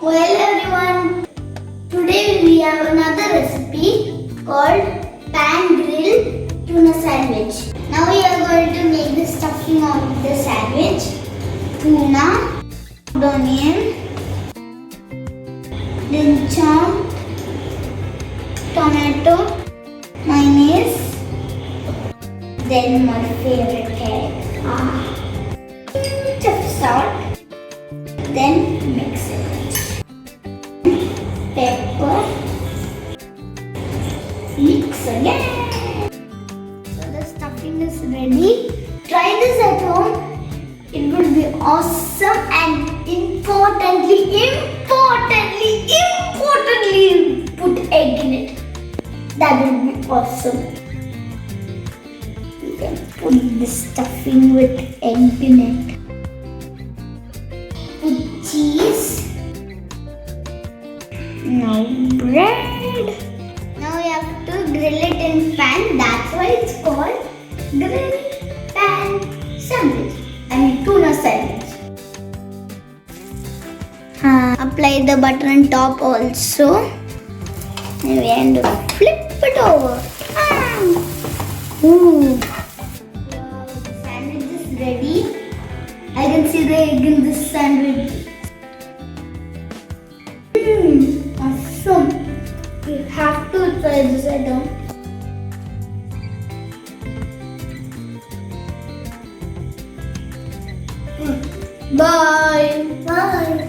Well everyone, today we have another recipe called pan grilled tuna sandwich. Now we are going to make the stuffing of the sandwich. Tuna, onion, then chopped tomato, mayonnaise, then my favorite egg, pinch of salt, then mix it. Pepper, mix again. So the stuffing is ready. Try this at home. It will be awesome and importantly, put egg in it. That will be awesome. You can put the stuffing with egg in it. Put cheese. Now bread. Now we have to grill it in pan. That's why it's called grilled pan sandwich. Tuna sandwich. Apply the butter on top also. And we have to flip it over. Ooh. Wow, the sandwich is ready. I can see the egg in this sandwich. Awesome. We have to try this at home. Bye. Bye.